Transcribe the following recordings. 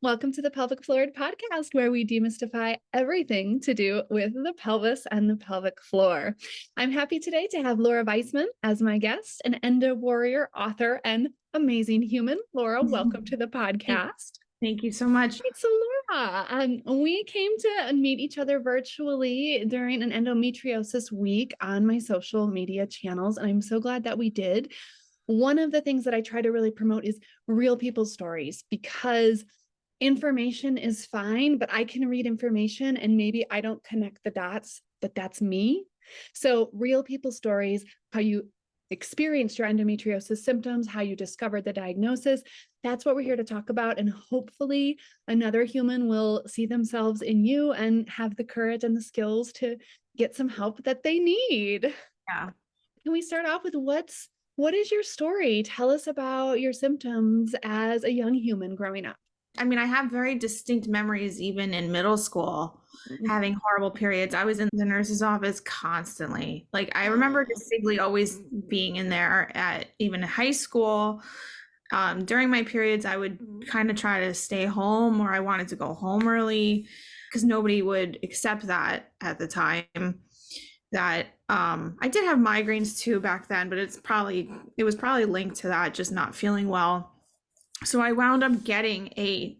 Welcome to the Pelvic Floored podcast, where we demystify everything to do with the pelvis and the pelvic floor. I'm happy today to have Laura Vaisman as my guest, an Endo Warrior, author, and amazing human. Laura, welcome to the podcast. Thank you so much. Right, so Laura, we came to meet each other virtually during an endometriosis week on my social media channels, and I'm so glad that we did. One of the things that I try to really promote is real people's stories, because information is fine, but I can read information and maybe I don't connect the dots, but that's me. So real people's stories, how you experienced your endometriosis symptoms, how you discovered the diagnosis, that's what we're here to talk about. And hopefully another human will see themselves in you and have the courage and the skills to get some help that they need. Yeah. Can we start off with what is your story? Tell us about your symptoms as a young human growing up. I mean, I have very distinct memories even in middle school, having horrible periods. I was in the nurse's office constantly. Like, I remember distinctly always being in there at even high school. During my periods, I would kind of try to stay home, or I wanted to go home early because nobody would accept that at the time. That I did have migraines too back then, but it was probably linked to that, just not feeling well. So I wound up getting a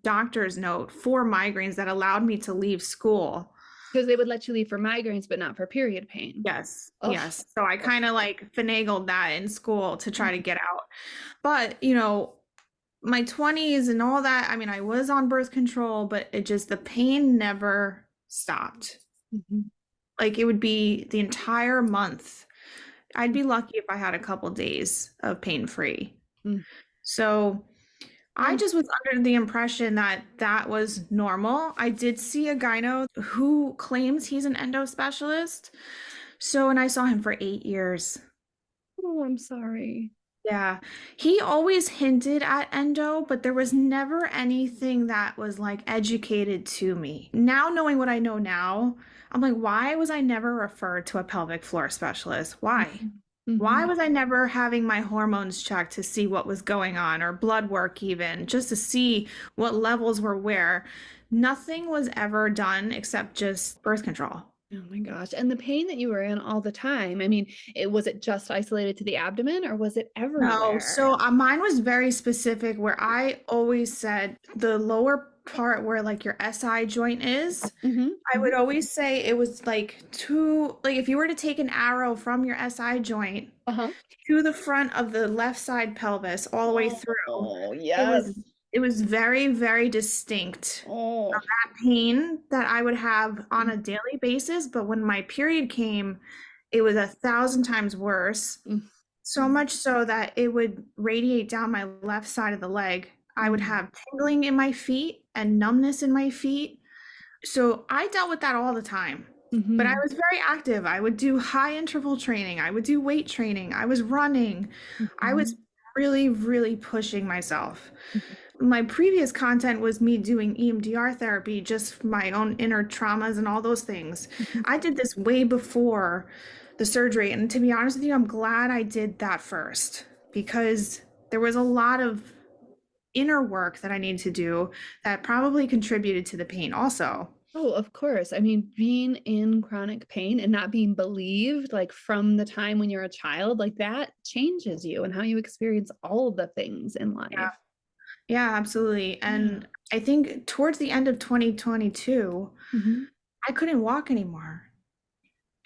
doctor's note for migraines that allowed me to leave school. Because they would let you leave for migraines, but not for period pain. Yes. Ugh. Yes. So I kind of like finagled that in school to try to get out. But, my 20s and all that, I mean, I was on birth control, but the pain never stopped. Mm-hmm. Like, it would be the entire month. I'd be lucky if I had a couple days of pain-free. Mm. So I just was under the impression that that was normal. I did see a gyno who claims he's an endo specialist. And I saw him for 8 years. Oh, I'm sorry. Yeah. He always hinted at endo, but there was never anything that was like educated to me. Now, knowing what I know now, I'm like, why was I never referred to a pelvic floor specialist? Why? Mm-hmm. Why was I never having my hormones checked to see what was going on, or blood work even, just to see what levels were where? Nothing was ever done except just birth control. Oh my gosh. And the pain that you were in all the time, I mean, was it just isolated to the abdomen, or was it everywhere? No, so mine was very specific, where I always said the lower part where like your SI joint is, I would always say it was like if you were to take an arrow from your SI joint to the front of the left side pelvis all the way through. Oh, yes. It was very, very distinct of that pain that I would have on a daily basis. But when my period came, it was 1,000 times worse. So much so that it would radiate down my left side of the leg. I would have tingling in my feet and numbness in my feet. So I dealt with that all the time. But I was very active. I would do high interval training. I would do weight training. I was running. I was really, really pushing myself. My previous content was me doing EMDR therapy, just my own inner traumas and all those things. I did this way before the surgery. And to be honest with you, I'm glad I did that first, because there was a lot of inner work that I needed to do that probably contributed to the pain also. Oh, of course. I mean, being in chronic pain and not being believed, like from the time when you're a child, like that changes you and how you experience all the things in life. Yeah, absolutely. And I think towards the end of 2022, I couldn't walk anymore,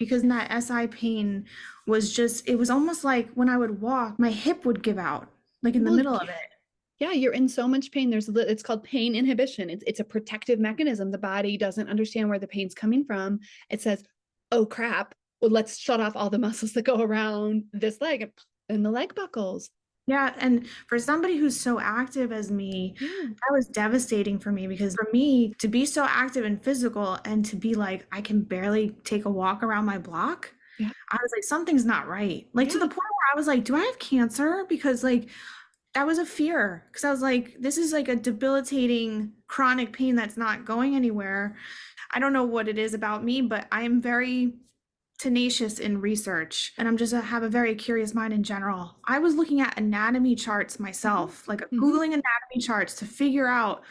because that SI pain was it was almost like when I would walk, my hip would give out, like in the middle of it. Yeah, you're in so much pain. It's called pain inhibition. It's a protective mechanism. The body doesn't understand where the pain's coming from. It says, oh crap, well, let's shut off all the muscles that go around this leg, and the leg buckles. Yeah. And for somebody who's so active as me, that was devastating for me, because for me to be so active and physical and to be like, I can barely take a walk around my block. Yeah. I was like, something's not right. Like to the point where I was like, do I have cancer? Because like, that was a fear, because I was like, this is like a debilitating chronic pain that's not going anywhere. I don't know what it is about me, but I am very tenacious in research, and I'm just have a very curious mind in general. I was looking at anatomy charts myself, like Googling anatomy charts to figure out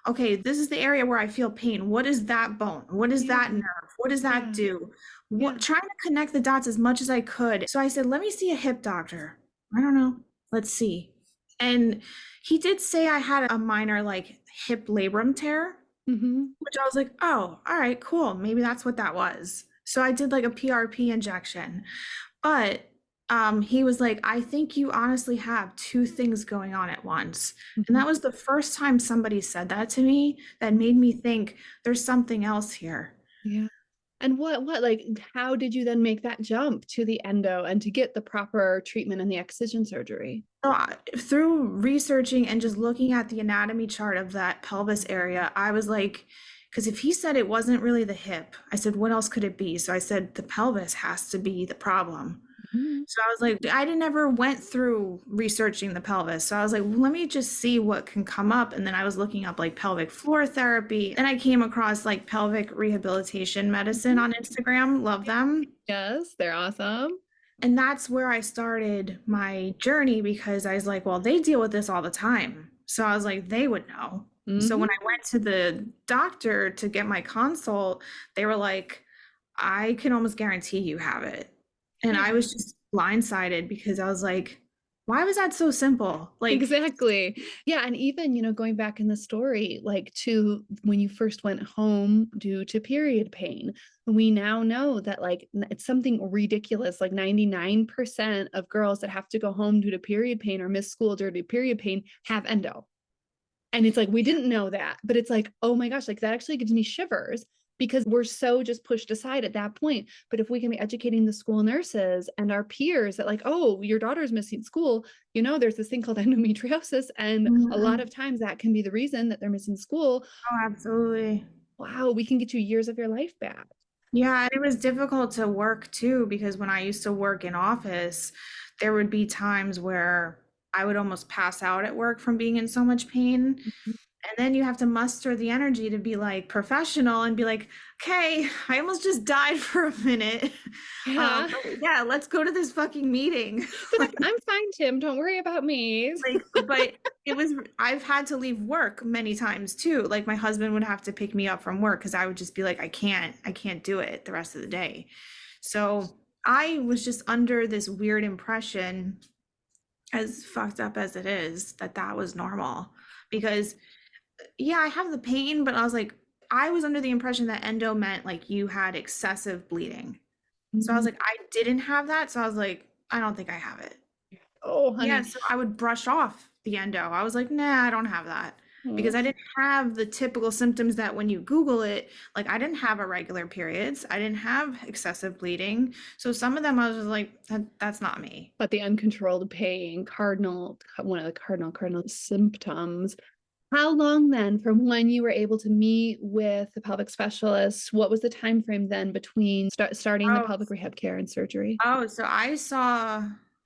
okay, this is the area where I feel pain. What is that bone? What is that Yeah. nerve? What does that Yeah. do? What, Yeah. trying to connect the dots as much as I could. So I said, let me see a hip doctor. I don't know. Let's see. And he did say I had a minor like hip labrum tear, Mm-hmm. which I was like, oh, all right, cool. Maybe that's what that was. So I did like a PRP injection. But he was like, I think you honestly have two things going on at once. And Mm-hmm. that was the first time somebody said that to me that made me think there's something else here. Yeah. And like, how did you then make that jump to the endo and to get the proper treatment and the excision surgery? So through researching and just looking at the anatomy chart of that pelvis area, I was like, because if he said it wasn't really the hip, I said, what else could it be? So I said, the pelvis has to be the problem. Mm-hmm. So I was like, I never went through researching the pelvis. So I was like, well, let me just see what can come up. And then I was looking up like pelvic floor therapy. And I came across like pelvic rehabilitation medicine on Instagram. Love them. Yes, they're awesome. And that's where I started my journey because I was like, well, they deal with this all the time. So I was like, they would know. So Mm-hmm. when I went to the doctor to get my consult, they were like, I can almost guarantee you have it. And I Yeah. was just blindsided because I was like, why was that so simple? Like, Exactly. Yeah. And even, going back in the story, like to when you first went home due to period pain, we now know that like it's something ridiculous. Like 99% of girls that have to go home due to period pain or miss school due to period pain have endo. And it's like, we didn't know that, but it's like, oh my gosh, like that actually gives me shivers because we're so just pushed aside at that point. But if we can be educating the school nurses and our peers that like, oh, your daughter's missing school, there's this thing called endometriosis. And a lot mhm. of times that can be the reason that they're missing school. Oh, absolutely. Wow, we can get you years of your life back. Yeah, it was difficult to work too because when I used to work in office, there would be times where I would almost pass out at work from being in so much pain. And then you have to muster the energy to be like professional and be like, okay, I almost just died for a minute. Yeah. Yeah, let's go to this fucking meeting. But like, I'm fine, Tim. Don't worry about me. But it was, I've had to leave work many times too. Like my husband would have to pick me up from work because I would just be like, I can't do it the rest of the day. So I was just under this weird impression, as fucked up as it is, that that was normal. Because yeah, I have the pain, but I was like, I was under the impression that endo meant like you had excessive bleeding. So I was Mhm. like, I didn't have that. So I was like, I don't think I have it. Oh, Yeah, honey. so I would brush off the endo. I was like, nah, I don't have that. Because I didn't have the typical symptoms that when you Google it, like I didn't have irregular periods, I didn't have excessive bleeding. So some of them I was just like, that's not me. But the uncontrolled pain, one of the cardinal symptoms. How long then from when you were able to meet with the pelvic specialist? What was the time frame then between starting the Oh, pelvic rehab care and surgery? oh, so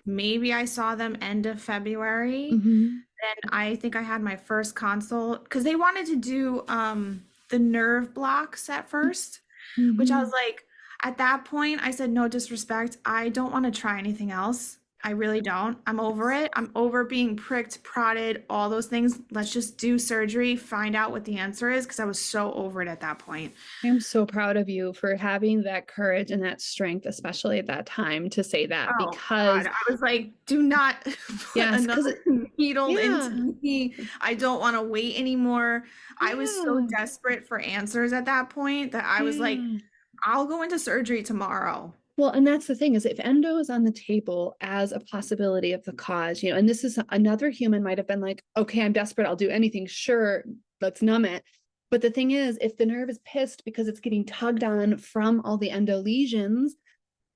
maybe I saw them end of February. Mm-hmm. Then I think I had my first consult because they wanted to do the nerve blocks at first, which I Mm-hmm. was like, at that point, I said, no disrespect. I don't want to try anything else. I really don't. I'm over it. I'm over being pricked, prodded, all those things. Let's just do surgery, find out what the answer is because I was so over it at that point. I'm so proud of you for having that courage and that strength, especially at that time, to say that Oh God, because I was like, do not put yes, another because needle yeah, into me. I don't want to wait anymore. I was so yeah, desperate for answers at that point that I was like, yeah. I'll go into surgery tomorrow. Well, and that's the thing is if endo is on the table as a possibility of the cause, and this is another human might have been like, okay, I'm desperate. I'll do anything. Sure, let's numb it. But the thing is, if the nerve is pissed because it's getting tugged on from all the endo lesions,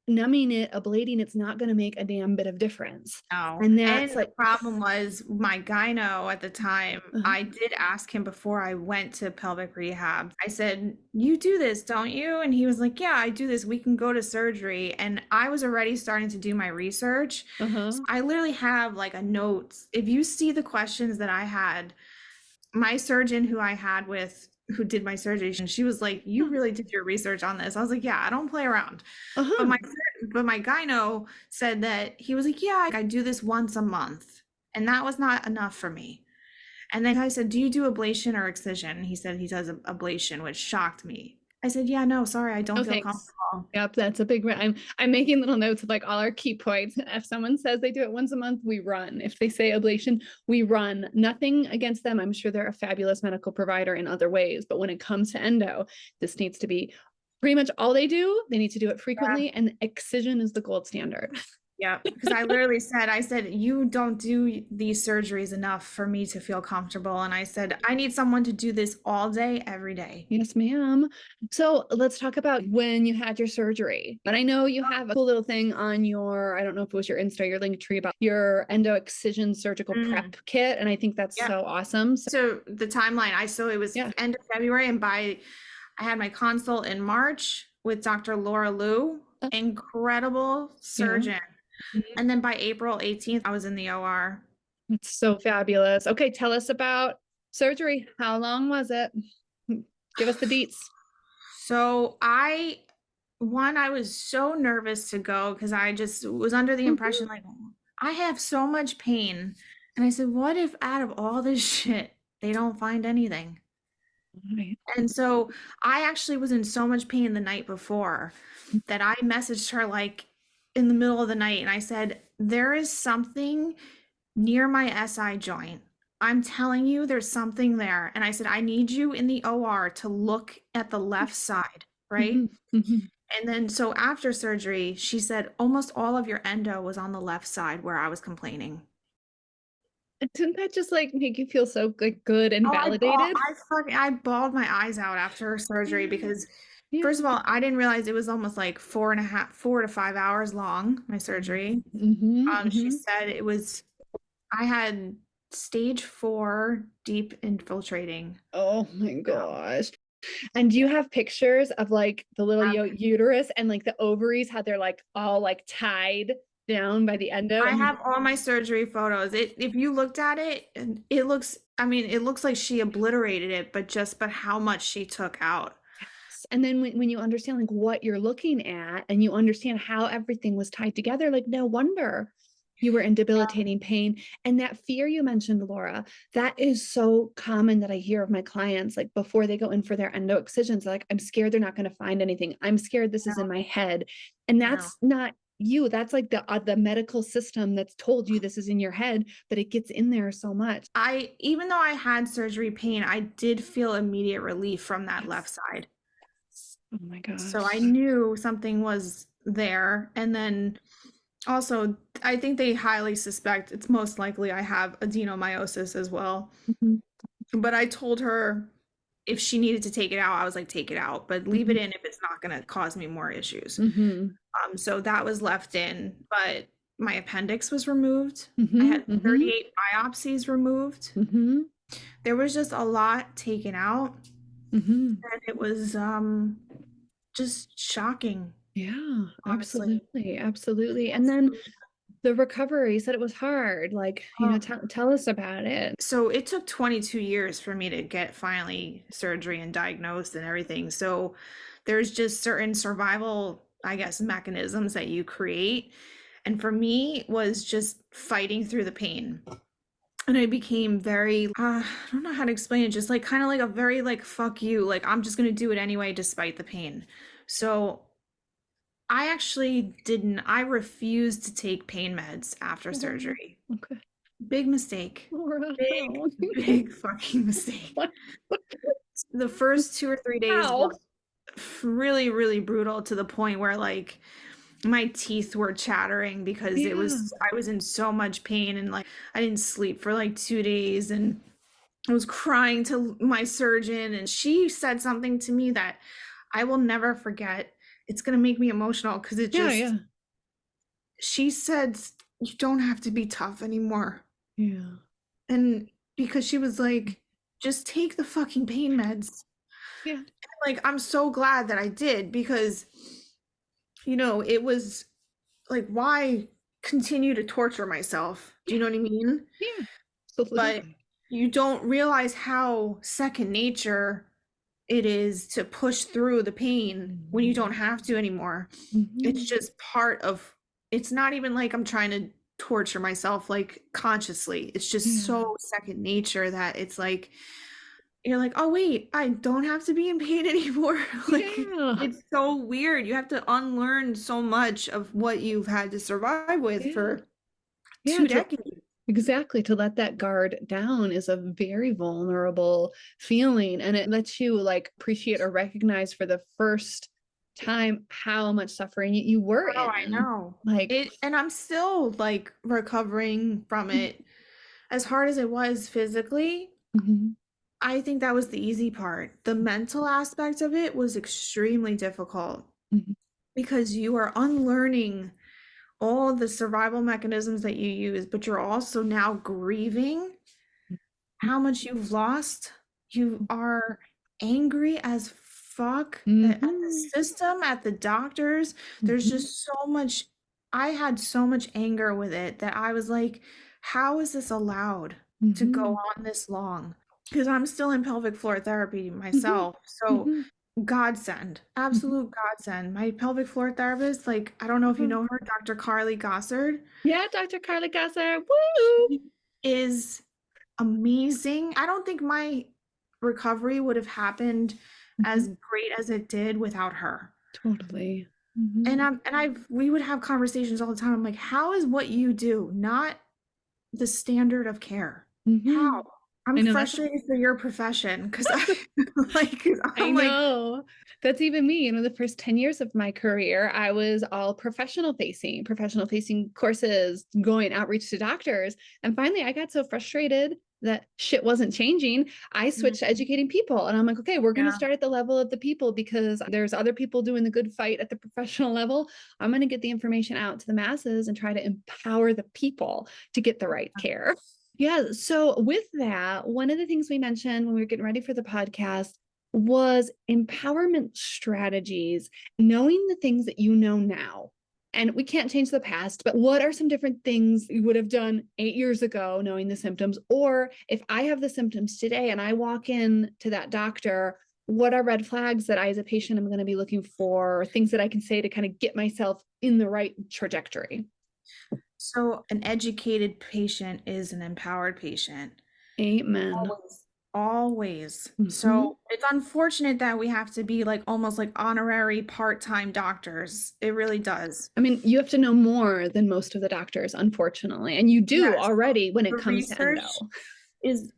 numbing it, ablating, it's not going to make a damn bit of difference. No. And And that's the like, problem was my gyno at the time. uh-huh, I did ask him before I went to pelvic rehab. I said, you do this, don't you? And he was like, yeah, I do this. We can go to surgery. And I was already starting to do my research. So uh-huh, I literally have like a note. If you see the questions that I had, my surgeon who I had with who did my surgery, and she was like, "You really did your research on this." I was like, "Yeah, I don't play around." But uh-huh. my gyno said that he was like, "Yeah, I do this once a month," and that was not enough for me. And then I said, do you do ablation or excision? He said he does ablation, which shocked me. I said, yeah, no, sorry, I don't Oh, feel thanks. comfortable. Yep, that's a big one. I'm making little notes of like all our key points. If someone says they do it once a month, we run. If they say ablation, we run. Nothing against them. I'm sure they're a fabulous medical provider in other ways, but when it comes to endo, this needs to be pretty much all they do. They need to do it frequently, and excision is the gold standard. Yeah, because I said, you don't do these surgeries enough for me to feel comfortable. And I said, I need someone to do this all day, every day. Yes, ma'am. So let's talk about when you had your surgery. But I know you have a cool little thing on your, I don't know if it was your Insta, your link tree about your endo excision surgical prep kit. And I think that's so awesome. So the timeline, so it was end of February, and I had my consult in March with Dr. Laura Liu, incredible surgeon. And then by April 18th, I was in the OR. It's so fabulous. Okay, tell us about surgery. How long was it? Give us the deets. So I was so nervous to go because I just was under the impression like, I have so much pain. And I said, what if out of all this shit, they don't find anything? Right. And so I actually was in so much pain the night before that I messaged her like in the middle of the night, and I said, there is something near my SI joint. I'm telling you, there's something there. And I said, I need you in the OR to look at the left side, right? And then so after surgery, she said, almost all of your endo was on the left side where I was complaining. Didn't that just like make you feel so good and validated? I bawled my eyes out after surgery because first of all, I didn't realize it was almost like 4 to 5 hours long, my surgery. She said it was, I had stage 4 deep infiltrating. Oh my gosh. And do you have pictures of like the little uterus and like the ovaries, how they're like all like tied down by the endo? I have all my surgery photos. If you looked at it, it looks, I mean, it looks like she obliterated it, but how much she took out. Yes. And then when you understand like what you're looking at and you understand how everything was tied together, like no wonder you were in debilitating pain. And that fear you mentioned, Laura, that is so common that I hear of my clients, like before they go in for their endo excisions, like, I'm scared they're not going to find anything. I'm scared this is in my head. And that's not you. That's like the medical system that's told you this is in your head, but it gets in there so much. Even though I had surgery pain, I did feel immediate relief from that left side. Oh my gosh. So I knew something was there. And then also, I think they highly suspect it's most likely I have adenomyosis as well. But I told her if she needed to take it out, I was like, take it out, but leave it in if it's not going to cause me more issues. So that was left in, but my appendix was removed. I had 38 biopsies removed. There was just a lot taken out. And it was just shocking. Yeah, honestly. Absolutely. And then the recovery, you said it was hard. Like, you know, tell us about it. So it took 22 years for me to get finally surgery and diagnosed and everything. So there's just certain survival, I guess, mechanisms that you create. And for me, was just fighting through the pain. And I became very, I don't know how to explain it, just like kind of like a very like, fuck you, like I'm just going to do it anyway, despite the pain. So I actually I refused to take pain meds after surgery. Okay. Big mistake. Big fucking mistake. The first 2 or 3 days were really, really brutal, to the point where like my teeth were chattering because I was in so much pain, and like I didn't sleep for like 2 days, and I was crying to my surgeon, and she said something to me that I will never forget. It's going to make me emotional because it just, she said, you don't have to be tough anymore. Yeah. And because she was like, just take the fucking pain meds. Yeah. And like, I'm so glad that I did, because, you know, it was like, why continue to torture myself? Do you know what I mean? Yeah. Absolutely. But you don't realize how second nature it is to push through the pain when you don't have to anymore. It's just part of, it's not even like I'm trying to torture myself like consciously. It's just Yeah. so second nature that it's like you're like, oh wait, I don't have to be in pain anymore. Like Yeah. it's so weird. You have to unlearn so much of what you've had to survive with Yeah. for Yeah. 2 decades. Exactly. To let that guard down is a very vulnerable feeling. And it lets you like appreciate or recognize for the first time how much suffering you were Oh, I in. know. Like, It, and I'm still like recovering from it. As hard as it was physically, mhm, I think that was the easy part. The mental aspect of it was extremely difficult mhm, because you are unlearning all the survival mechanisms that you use, but you're also now grieving how much you've lost. You are angry as fuck at the mhm, system, at the doctors. There's mhm, just so much. I had so much anger with it that I was like, how is this allowed to go mhm, on this long? Because I'm still in pelvic floor therapy mhm, myself. So, mhm, godsend, mhm. absolute godsend. My pelvic floor therapist, like, I don't know if you Oh, know her, Dr. Carly Gossard. yeah, Dr. Carla Gasser. Woo! She is amazing. I don't think my recovery would have happened Mhm. as great as it did without her. Totally. And Mhm, we would have conversations all the time. I'm like, how is what you do not the standard of care? How? mhm. I'm I know that's frustrated for your profession because I like I I'm like, know. That's even me. The first 10 years of my career, I was all professional facing courses, going outreach to doctors. And finally, I got so frustrated that shit wasn't changing. I switched to mm, educating people. And I'm like, okay, we're going to yeah. start at the level of the people because there's other people doing the good fight at the professional level. I'm going to get the information out to the masses and try to empower the people to get the right care. Yeah. So, with that, one of the things we mentioned when we were getting ready for the podcast was empowerment strategies, knowing the things that you know now. And we can't change the past, but what are some different things you would have done 8 years ago, knowing the symptoms? Or if I have the symptoms today and I walk in to that doctor, what are red flags that I, as a patient, am going to be looking for, or things that I can say to kind of get myself in the right trajectory? So an educated patient is an empowered patient. Amen. Always, always. Mhm. So it's unfortunate that we have to be like almost like honorary part-time doctors. It really does. I mean, you have to know more than most of the doctors, unfortunately. And you do Yes. already when it The comes to endo. research is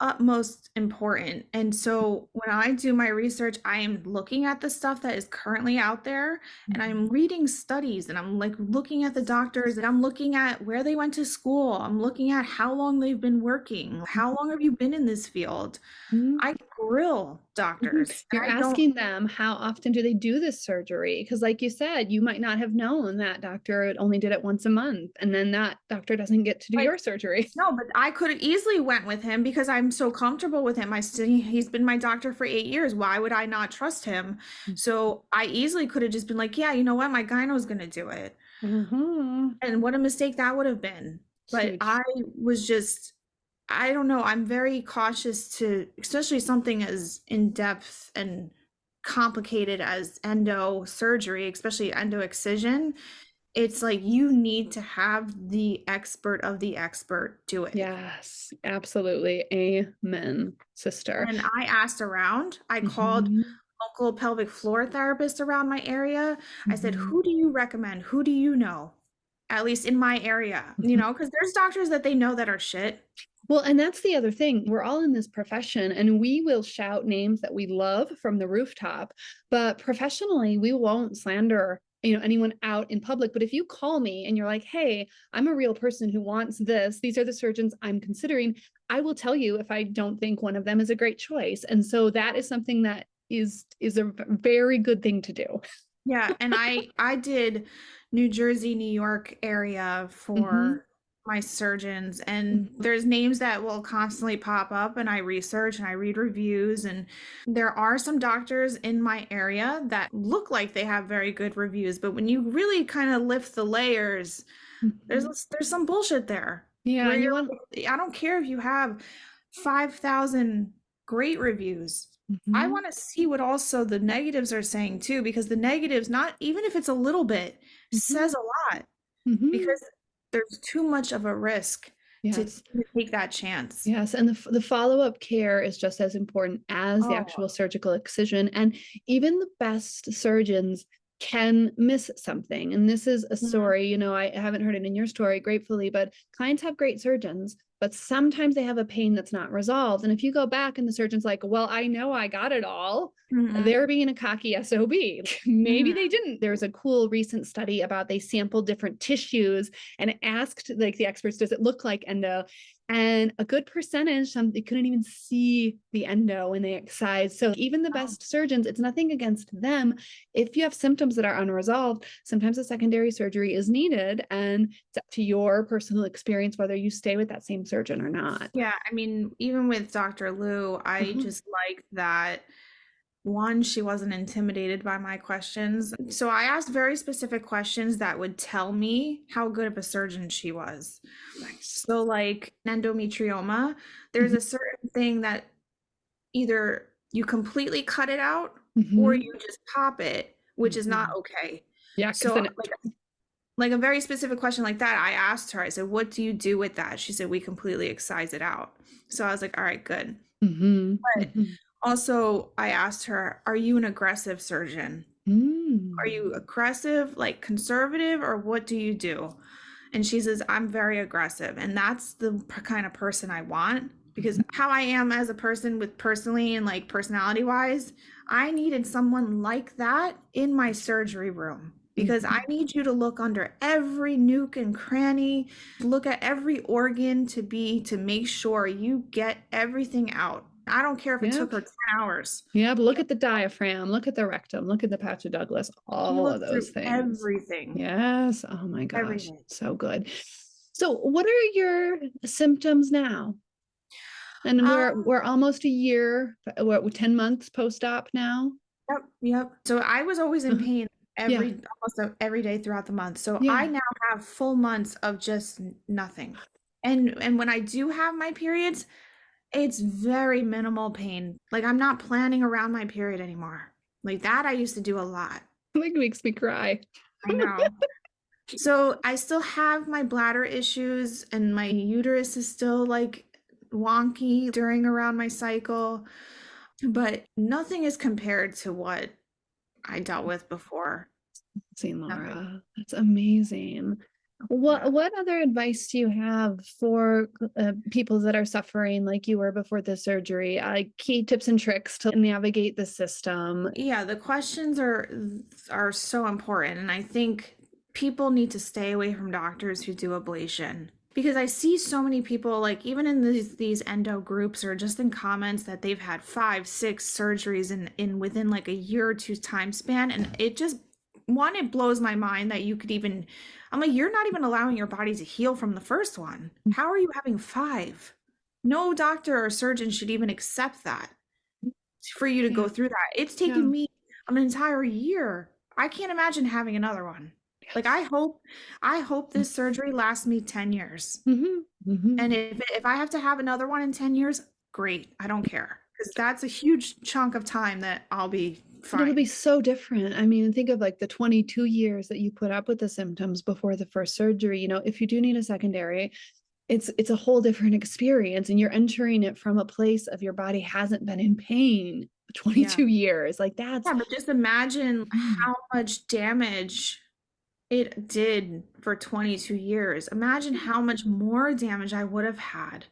utmost important. And so when I do my research, I am looking at the stuff that is currently out there and I'm reading studies and I'm like looking at the doctors and I'm looking at where they went to school. I'm looking at how long they've been working. How long have you been in this field? Mhm. I grill Mhm. doctors and You're I don't asking them how often do they do this surgery? Because, like you said, you might not have known that doctor only did it once a month, and then that doctor doesn't get to do like your surgery. no, but I could have easily went with him because I'm so comfortable with him. He's been my doctor for 8 years. Why would I not trust him? So I easily could have just been like, yeah, you know what? My gyno's gonna do it. Uh-huh. And what a mistake that would have been. But I Huge. was just, I don't know. I'm very cautious to, especially something as in depth and complicated as endo surgery, especially endo excision. It's like you need to have the expert of the expert do it. Yes, absolutely. Amen, sister. And I asked around, I called Mhm. local pelvic floor therapists around my area. I said, Mhm. who do you recommend? Who do you know? At least in my area, Mhm. because there's doctors that they know that are shit. Well, and that's the other thing. We're all in this profession and we will shout names that we love from the rooftop, but professionally, we won't slander, anyone out in public. But if you call me and you're like, "Hey, I'm a real person who wants this. These are the surgeons I'm considering." I will tell you if I don't think one of them is a great choice. And so that is something that is a very good thing to do. Yeah, and I did New Jersey, New York area Mhm. for my surgeons, and Mhm. there's names that will constantly pop up, and I research and I read reviews, and there are some doctors in my area that look like they have very good reviews, but when you really kind of lift the layers, Mhm. there's some bullshit there Yeah, where and you you're want I don't care if you have 5,000 great reviews. I Mhm. want to see what also the negatives are saying too, because the negatives, not even if it's a little bit, Mhm. says a lot. Mhm. Because there's too much of a risk to Yes. take that chance. Yes, and the follow-up care is just as important as the Oh, actual surgical excision. And even the best surgeons can miss something. And this is a mhm, story, I haven't heard it in your story, gratefully, but clients have great surgeons, but sometimes they have a pain that's not resolved. And if you go back and the surgeon's like, well, I know I got it all, mhm, they're being a cocky SOB. Maybe mhm. they didn't. There was a cool recent study about they sampled different tissues and asked like the experts, does it look like endo? And a good percentage, they couldn't even see the endo when they excised. So even the Wow. best surgeons, it's nothing against them. If you have symptoms that are unresolved, sometimes a secondary surgery is needed. And it's up to your personal experience whether you stay with that same surgeon or not. Yeah, I mean, even with Dr. Lou, I Uh-huh. just liked that one, she wasn't intimidated by my questions. So I asked very specific questions that would tell me how good of a surgeon she was. Nice. So, like endometrioma, there's Mhm. a certain thing that either you completely cut it out or Mhm. you just pop it, which is not Mhm. okay. Yeah, because So, then like a very specific question like that, I asked her, I said, "What do you do with that?" She said, "We completely excise it out." So I was like, "All right, good." Mhm. But Mhm. also, I asked her, "Are you an aggressive surgeon? Are you Mm. aggressive, like conservative, or what do you do?" And she says, "I'm very aggressive." And that's the kind of person I want because Mhm. how I am as a person with personally and like personality wise, I needed someone like that in my surgery room because I Mhm. need you to look under every nook and cranny, look at every organ to make sure you get everything out. I don't care if it took Yep. her 10 hours. Yeah, but look at the diaphragm, look at the rectum, look at the patch of Douglas, You all look of those through things. everything, Yes. Oh my gosh. everything. So good. So what are your symptoms now? And Um, we're almost a year, we're 10 months post-op now. Yep, yep. So I was always in Uh-huh. pain Yeah. every day throughout the month. So I Yeah. now have full months of just nothing. And when I do have my periods, it's very minimal pain. Like I'm not planning around my period anymore. Like that I used to do a lot. Like makes me cry. I know. So I still have my bladder issues and my uterus is still like wonky during around my cycle, but nothing is compared to what I dealt with before. Seeing Nothing. Laura. That's amazing. Yeah. What other advice do you have for people that are suffering like you were before the surgery? Key tips and tricks to navigate the system. Yeah, the questions are so important, and I think people need to stay away from doctors who do ablation because I see so many people like even in these endo groups or just in comments that they've had 5, 6 surgeries in within like a year or two time span, and it just one it blows my mind that you could even I'm like you're not even allowing your body to heal from the first one. How are you having five? No doctor or surgeon should even accept that for you to go Yeah. through that. It's Yeah. taken me an entire year. I can't imagine having another one. Like Yes. I hope this surgery lasts me 10 years. Hmm. Hmm. And if I have to have another one in 10 years, great. I don't care because that's a huge chunk of time that I'll be And it'll be fine. so different. I mean, think of like the 22 years that you put up with the symptoms before the first surgery. If you do need a secondary, it's a whole different experience, and you're entering it from a place of your body hasn't been in pain for Yeah. 22 years. Like that's Yeah, but just imagine mhm, how much damage it did for 22 years. Imagine how much more damage I would have had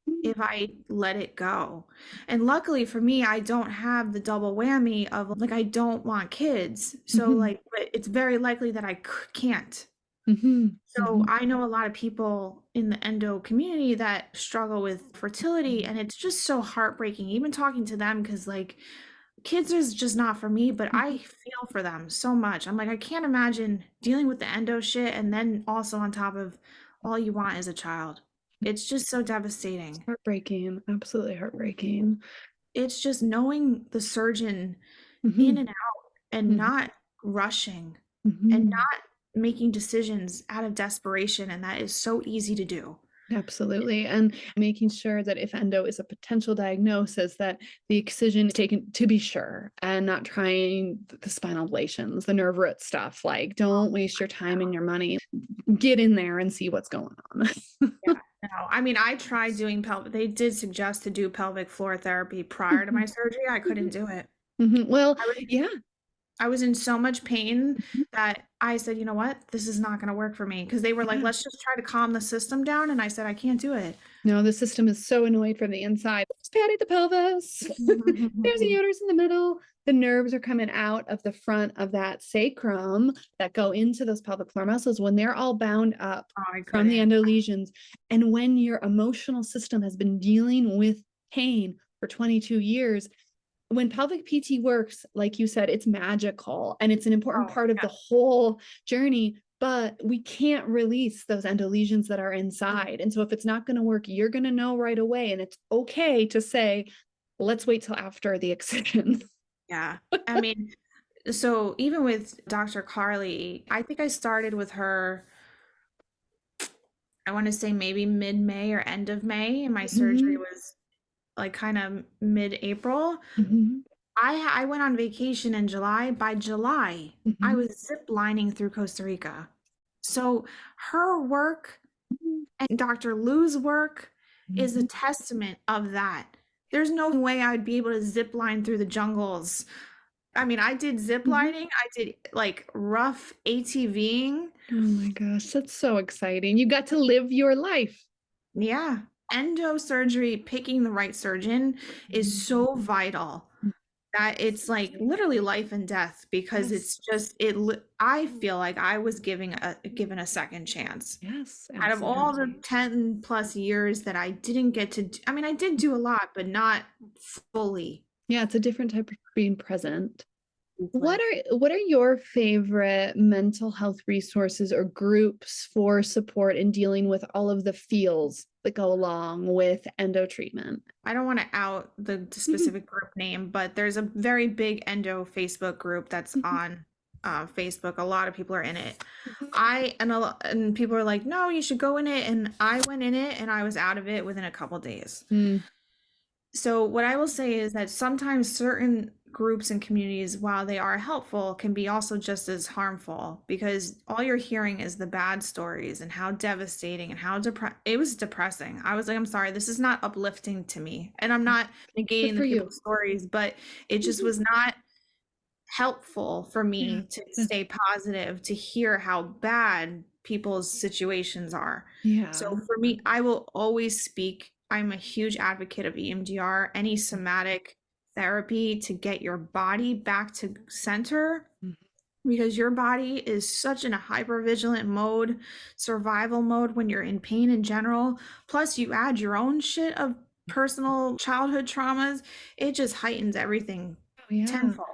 mhm, if I let it go. And luckily for me, I don't have the double whammy of like, I don't want kids. So, mhm, like, but it's very likely that I can't. mhm, So, mhm. I know a lot of people in the endo community that struggle with fertility, and it's just so heartbreaking, even talking to them, because like, kids is just not for me, but I feel for them so much. I'm like, I can't imagine dealing with the endo shit and then also on top of all you want as a child. It's just so devastating. Heartbreaking, absolutely heartbreaking. It's just knowing the surgeon in Mhm, and out and mhm, not rushing and mhm. not making decisions out of desperation. And that is so easy to do. Absolutely. And making sure that if endo is a potential diagnosis, that the excision is taken to be sure and not trying the spinal ablations, the nerve root stuff. Like, don't waste your time and your money. Get in there and see what's going on. Yeah, no. I mean, I tried doing they did suggest to do pelvic floor therapy prior to my surgery. I couldn't do it. Well, I was yeah. I was in so much pain Mhm. that I said, you know what? This is not going to work for me. Because they were like, Yeah. let's just try to calm the system down. And I said, I can't do it. No, the system is so annoyed from the inside. It's patting the pelvis. There's a uterus in the middle. The nerves are coming out of the front of that sacrum that go into those pelvic floor muscles when they're all bound up Oh, I from the couldn't. endo lesions. And when your emotional system has been dealing with pain for 22 years, when pelvic PT works, like you said, it's magical and it's an important Oh, part of yeah. the whole journey, but we can't release those endo lesions that are inside. And so if it's not going to work, you're going to know right away. And it's okay to say, let's wait till after the excision. Yeah. I mean, so even with Dr. Carly, I think I started with her, I want to say maybe mid-May or end of May, and my surgery Mhm, was like kind of mid-April. mhm, I went on vacation in July. By July, I mhm, was zip lining through Costa Rica. So her work mhm, and Dr. Lou's work is a mhm, testament of that. There's no way I'd be able to zip line through the jungles. I mean, I did zip mhm. lining, I did like rough ATVing. Oh my gosh, that's so exciting. You got to live your life. Yeah. Endo surgery, picking the right surgeon is Mhm. so vital that it's like literally life and death because Yes, it's just I feel like I was given a second chance. yes, Out of all the absolutely. 10 plus years that I didn't get to I mean, I did do a lot, but not fully Yeah, it's a different type of being present. with. What are your favorite mental health resources or groups for support in dealing with all of the feels that go along with endo treatment? I don't want to out the Mhm, specific group name, but there's a very big endo Facebook group that's mhm, on Facebook. A lot of people are in it. mhm. And people are like, no, you should go in it. And I went in it and I was out of it within a couple days. Mm, So what I will say is that sometimes certain groups and communities, while they are helpful, can be also just as harmful because all you're hearing is the bad stories and how devastating and how it was depressing. I was like, I'm sorry, this is not uplifting to me. And I'm not good negating the for you. people's stories, but it just Mhm. was not helpful for Yeah, me to stay positive, to hear how bad people's situations are. So yeah. for me, I will always speak. I'm a huge advocate of EMDR, any somatic therapy to get your body back to center Mhm. because your body is such in a hypervigilant mode, survival mode when you're in pain in general. Plus, you add your own shit of personal childhood traumas, it just heightens everything Oh yeah. tenfold.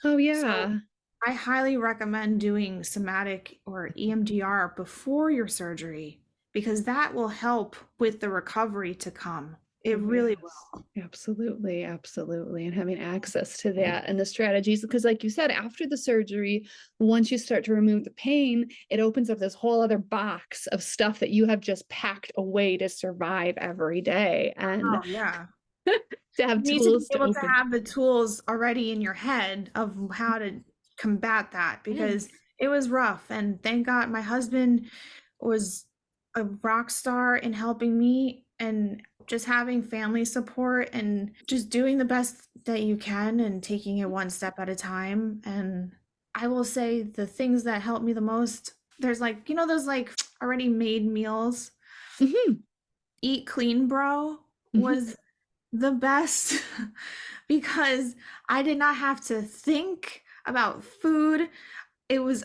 Oh So yeah. I highly recommend doing somatic or EMDR before your surgery because that will help with the recovery to come. It Oh, really yes, will. absolutely, absolutely. And having access to that and the strategies, because, like you said, after the surgery, once you start to remove the pain, it opens up this whole other box of stuff that you have just packed away to survive every day. And Oh, yeah. to You have need to be tools to able to open. have the tools already in your head of how to combat that because Yes. it was rough. And thank God my husband was a rock star in helping me and just having family support and just doing the best that you can and taking it one step at a time. And I will say the things that helped me the most, there's like, those like already made meals. Mhm, Eat Clean Bro mhm. was the best because I did not have to think about food.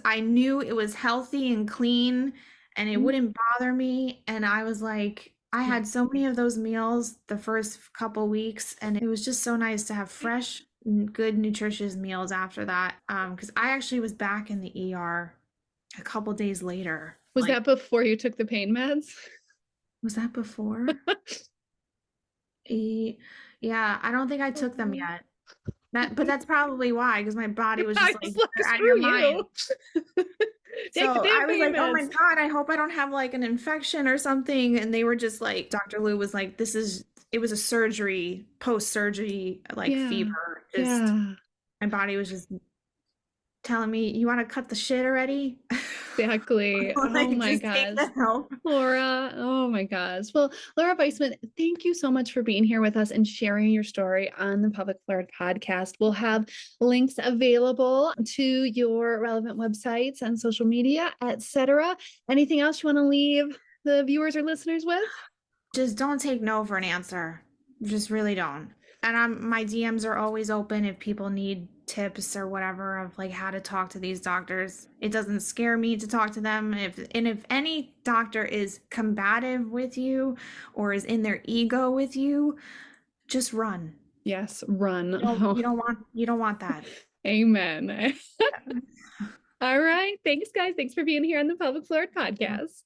I knew it was healthy and clean and it Mhm. wouldn't bother me. And I was like, I Yeah. had so many of those meals the first couple weeks, and it was just so nice to have fresh, good, nutritious meals after that. Because I actually was back in the ER a couple days later. Was Like, that before you took the pain meds? was that before? Yeah, I don't think I took them Oh. yet. But that's probably why, because my body was just I like, was like, "You're out of your screw mind." you. So I was like, oh my famous. God, I hope I don't have like an infection or something. And they were just like, Dr. Lou was like, it was a surgery, post-surgery, like Yeah. fever. Just Yeah. my body was just telling me, you want to cut the shit already? Exactly. Oh Like, my just take gosh. the help. Laura, oh my gosh. Well, Laura Vaisman, thank you so much for being here with us and sharing your story on the Pelvic Floored podcast. We'll have links available to your relevant websites and social media, etc. Anything else you want to leave the viewers or listeners with? Just don't take no for an answer. Just really don't. And my DMs are always open if people need tips or whatever of like how to talk to these doctors. It doesn't scare me to talk to them. If any doctor is combative with you or is in their ego with you, just run. Yes, run. You don't want that. Amen. All right. Thanks, guys. Thanks for being here on the Pelvic Floored podcast.